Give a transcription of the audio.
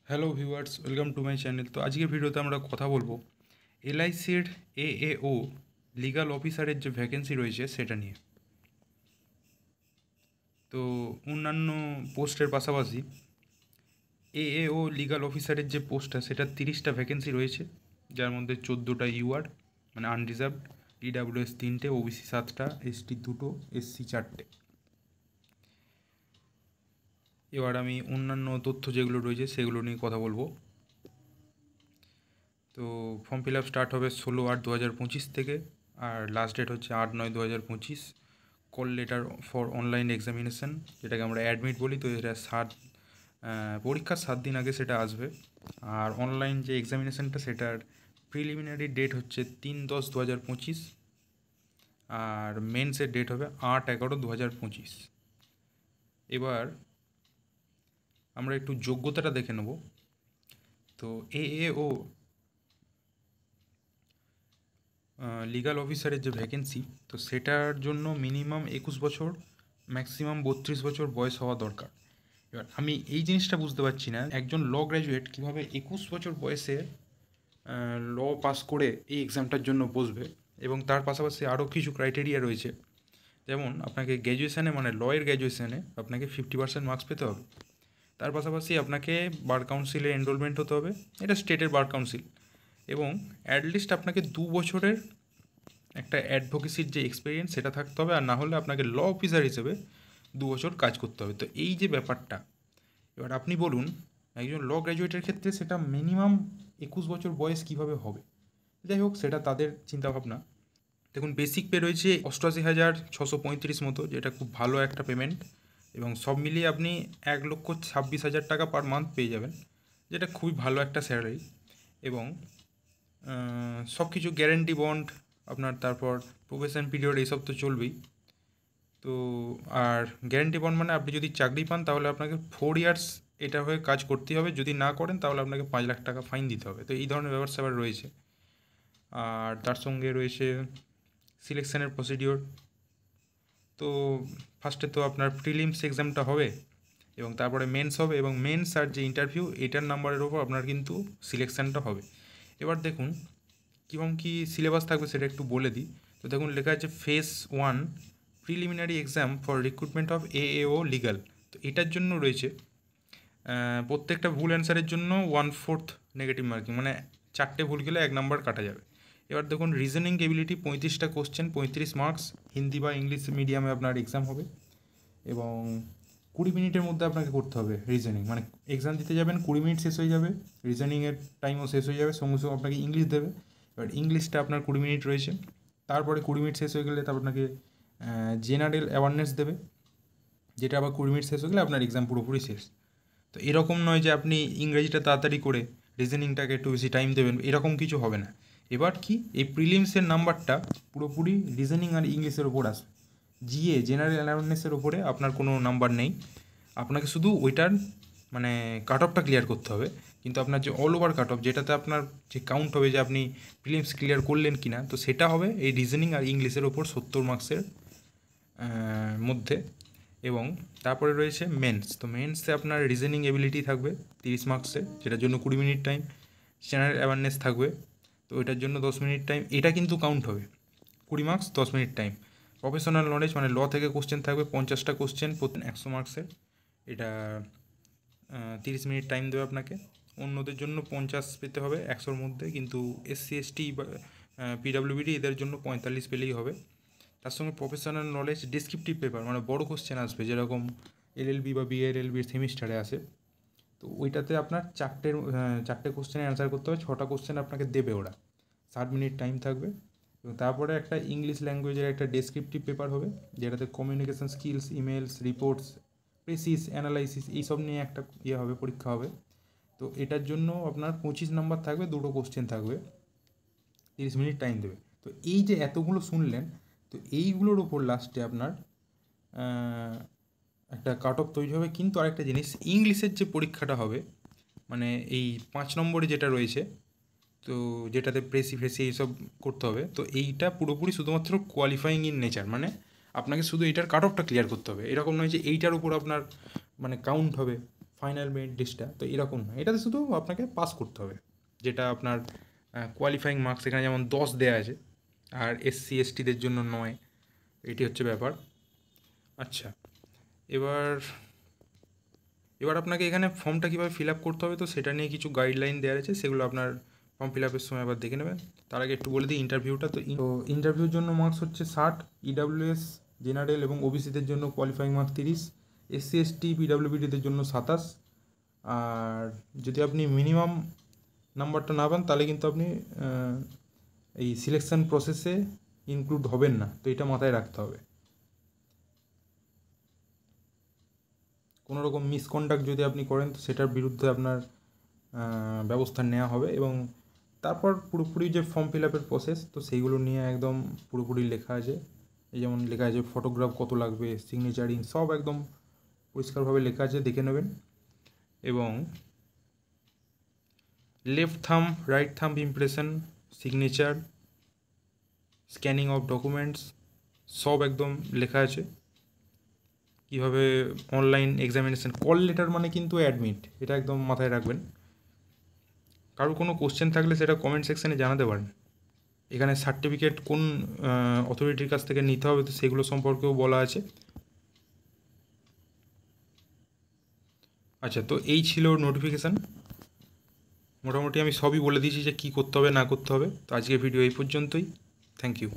Hello viewers, welcome to my channel. তো আজকের ভিডিওতে আমরা কথা বলবো এলআইসির এএও লিগ্যাল অফিসারের যে ভ্যাকেন্সি রয়েছে সেটা নিয়ে। তো অন্যান্য পোস্টের পাশাপাশি এএও লিগ্যাল অফিসারের যে পোস্টটা সেটা 30টা ভ্যাকেন্সি রয়েছে, যার মধ্যে 14টা ইউআর মানে আনরিজার্ভড, ইডাব্লিউএস 3টে, ওবিসি 7টা, এসটি 2টো, এসসি 4টে। এবার আমি অন্যান্য তথ্য যেগুলো রয়েছে সেগুলো নিয়ে কথা বলবো। তো ফর্ম ফিল আপ স্টার্ট হবে 16/8/2025 থেকে, আর লাস্ট ডেট হচ্ছে 8/9/2025। Call letter for online examination, যেটাকে আমরা অ্যাডমিট বলি, তো এটা পরীক্ষার 7 দিন আগে সেটা আসবে। আর অনলাইন যে এক্সামিনেশানটা সেটার প্রিলিমিনারি ডেট হচ্ছে 3/10/2025, আর মেন্সের ডেট হবে 8/11/2025। এবার আমরা একটু যোগ্যতাটা দেখে নেব। তো এএও লিগ্যাল অফিসারের যে ভ্যাকেন্সি, তো সেটার জন্য মিনিমাম 21 বছর, ম্যাক্সিমাম 32 বছর বয়স হওয়া দরকার। এবার আমি এই জিনিসটা বুঝতে পারছি না, একজন ল গ্র্যাজুয়েট কীভাবে 21 বছর বয়সে ল পাস করে এই এক্সামটার জন্য বসবে। এবং তার পাশাপাশি আরও কিছু ক্রাইটেরিয়া রয়েছে, যেমন আপনাকে গ্র্যাজুয়েশানে মানে লয়ের গ্র্যাজুয়েশানে আপনাকে 50% মার্কস পেতে হবে। তার পাশাপাশি আপনাকে বার কাউন্সিলে এনরোলমেন্ট হতে হবে, এটা স্টেটের বার কাউন্সিল, এবং অ্যাটলিস্ট আপনাকে 2 বছরের একটা অ্যাডভোকেসির যে এক্সপিরিয়েন্স সেটা থাকতে হবে, আর না হলে আপনাকে ল অফিসার হিসেবে 2 বছর কাজ করতে হবে। তো এই যে ব্যাপারটা, এবার আপনি বলুন একজন ল গ্র্যাজুয়েটের ক্ষেত্রে সেটা মিনিমাম 21 বছর বয়স কীভাবে হবে। যাই হোক, সেটা তাদের চিন্তাভাবনা। দেখুন, বেসিক পে রয়েছে 88,635 মতো, যেটা খুব ভালো একটা পেমেন্ট, এবং সব মিলিয়ে আপনি 1,26,000 টাকা পার মান্থ পেয়ে যাবেন, যেটা খুবই ভালো একটা স্যালারি। এবং সব কিছু গ্যারেন্টি বন্ড আপনার, তারপর প্রোবেশন পিরিয়ড, এইসব তো চলবেই। তো আর গ্যারেন্টি বন্ড মানে আপনি যদি চাকরি পান তাহলে আপনাকে 4 ইয়ার্স এটা হয়ে কাজ করতেই হবে, যদি না করেন তাহলে আপনাকে 5 লাখ টাকা ফাইন দিতে হবে। তো এই ধরনের ব্যাপার স্যাপার রয়েছে। আর তার সঙ্গে রয়েছে সিলেকশানের প্রসিডিওর। তো ফার্স্টে তো আপনার প্রিলিমস এক্সামটা হবে, এবং তারপরে মেন্স হবে, এবং মেন্স আর যে ইন্টারভিউ এটার নাম্বারের ওপর আপনার কিন্তু সিলেকশানটা হবে। এবার দেখুন কীরকম কী সিলেবাস থাকবে সেটা একটু বলে দিই। তো দেখুন, লেখা আছে phase 1 preliminary exam for recruitment of AAO legal. তো এটার জন্য রয়েছে প্রত্যেকটা ভুল অ্যান্সারের জন্য 1/4 নেগেটিভ মার্কিং, মানে 4টে ভুল গেলে 1 নাম্বার কাটা যাবে। এবার দেখুন, রিজনিং এবিলিটি 35টা কোশ্চেন, 35 মার্কস, হিন্দি বা ইংলিশ মিডিয়ামে আপনার এক্সাম হবে, এবং 20 মিনিটের মধ্যে আপনাকে করতে হবে রিজনিং। মানে এক্সাম দিতে যাবেন, 20 মিনিট শেষ হয়ে যাবে, রিজনিংয়ের টাইমও শেষ হয়ে যাবে, সঙ্গে সঙ্গে আপনাকে ইংলিশ দেবে। এবার ইংলিশটা আপনার 20 মিনিট রয়েছে, তারপরে 20 মিনিট শেষ হয়ে গেলে তারপর আপনাকে জেনারেল অ্যাওয়ারনেস দেবে, যেটা আবার 20 মিনিট শেষ হয়ে গেলে আপনার এক্সাম পুরোপুরি শেষ। তো এরকম নয় যে আপনি ইংরেজিটা তাড়াতাড়ি করে রিজনিংটাকে একটু বেশি টাইম দেবেন, এরকম কিছু হবে না। এবার কি, এই প্রিলিমসের নাম্বারটা পুরোপুরি রিজনিং আর ইংলিশের ওপর আসবে, জিএ জেনারেল অ্যাওয়ারনেসের ওপরে আপনার কোনো নাম্বার নেই। আপনাকে শুধু ওইটার মানে কাট অফটা ক্লিয়ার করতে হবে, কিন্তু আপনার যে অল ওভার কাট অফ, যেটাতে আপনার যে কাউন্ট হবে যে আপনি প্রিলিমস ক্লিয়ার করলেন কি না, তো সেটা হবে এই রিজনিং আর ইংলিশের ওপর 70 মার্কসের মধ্যে। এবং তারপরে রয়েছে মেন্স। তো মেন্সে আপনার রিজনিং এবিলিটি থাকবে 30 মার্কসের, যেটার জন্য 20 মিনিট টাইম, জেনারেল অ্যাওয়ারনেস থাকবে, তো এটার জন্য 10 মিনিট টাইম, এটা কিন্তু কাউন্ট হবে 20 marks 10 minute time. Professional knowledge মানে ল থেকে কোশ্চেন থাকবে 50টা কোশ্চেন, 100 মার্কসের, এটা 30 মিনিট টাইম দেবে আপনাকে। অন্যদের জন্য 50 পেতে হবে 100-র মধ্যে, কিন্তু এসসি এসটি বা পিডাব্লিউবিডি এদের জন্য 45 পেলেই হবে। তার সঙ্গে প্রফেশনাল নলেজ ডিসক্রিপটিভ পেপার, মানে বড় কোশ্চেন আসবে, যেরকম এলএলবি বা বিএলএলবির সেমিস্টারে আসে, তো ওইটাতে আপনার 4টে কোশ্চেনের অ্যান্সার করতে হবে, 6টা কোশ্চেন আপনাকে দেবে ওরা, 60 মিনিট টাইম থাকবে। এবং তারপরে একটা ইংলিশ ল্যাঙ্গুয়েজের একটা ডেসক্রিপটিভ পেপার হবে, যেটাতে communication skills, emails, reports, precis, analysis, এইসব নিয়ে একটা হবে, পরীক্ষা হবে। তো এটার জন্য আপনার 25 নাম্বার থাকবে, 2টো কোশ্চেন থাকবে, 30 মিনিট টাইম দেবে। তো এই যে এতগুলো শুনলেন, তো এইগুলোর ওপর লাস্টে আপনার একটা কাট অফ তৈরি হবে। কিন্তু আরেকটা জিনিস, ইংলিশের যে পরীক্ষাটা হবে, মানে এই 5 নম্বরে যেটা রয়েছে, তো যেটাতে প্রেসি ফ্রেসি এইসব করতে হবে, তো এইটা পুরোপুরি শুধুমাত্র কোয়ালিফাইং ইন নেচার, মানে আপনাকে শুধু এইটার কাট অফটা ক্লিয়ার করতে হবে। এরকম নয় যে এইটার উপর আপনার মানে কাউন্ট হবে ফাইনাল মেরিট লিস্টটা, তো এরকম না, এটাতে শুধু আপনাকে পাস করতে হবে, যেটা আপনার কোয়ালিফাইং মার্কস এখানে যেমন 10 দেওয়া আছে, আর SC STদের জন্য 9, এটি হচ্ছে ব্যাপার। আচ্ছা, এবার এবার আপনাকে এখানে ফর্মটা কীভাবে ফিল আপ করতে হবে, তো সেটা নিয়ে কিছু গাইডলাইন দেওয়া আছে, সেগুলো আপনার ফর্ম ফিল আপের সময় আবার দেখে নেবেন। তার আগে একটু বলে দিই ইন্টারভিউটা, তো ইন্টারভিউর জন্য মার্কস হচ্ছে 60, EWS জেনারেল এবং ওবিসিদের জন্য কোয়ালিফাইং মার্কস 30, SC ST PWBDদের জন্য 27। আর যদি আপনি মিনিমাম নাম্বারটা না পান তাহলে কিন্তু আপনি এই সিলেকশন প্রসেসে ইনক্লুড হবেন না, তো এটা মাথায় রাখতে হবে। কোনো রকম মিসকন্ডাক্ট যদি আপনি করেন তো সেটার বিরুদ্ধে আপনার ব্যবস্থা নেওয়া হবে। এবং তারপর পুরোপুরি যে ফর্ম ফিল আপের প্রসেস, তো সেইগুলো নিয়ে একদম পুরোপুরি লেখা আছে। এই যেমন লেখা আছে ফটোগ্রাফ কত লাগবে, সিগনেচারিং, সব একদম পরিষ্কারভাবে লেখা আছে, দেখে নেবেন। এবং left thumb, right thumb impression, signature, scanning of documents, সব একদম লেখা আছে। কীভাবে অনলাইন এক্সামিনেশান, কল লেটার মানে কিন্তু অ্যাডমিট, এটা একদম মাথায় রাখবেন। কারোর কোনো কোশ্চেন থাকলে সেটা কমেন্ট সেকশানে জানাতে পারেন। এখানে সার্টিফিকেট কোন অথরিটির কাছ থেকে নিতে হবে, তো সেগুলো সম্পর্কেও বলা আছে। আচ্ছা, তো এই ছিল নোটিফিকেশান। মোটামুটি আমি সবই বলে দিয়েছি যে কী করতে হবে না করতে হবে। তো আজকের ভিডিও এই পর্যন্তই। Thank you.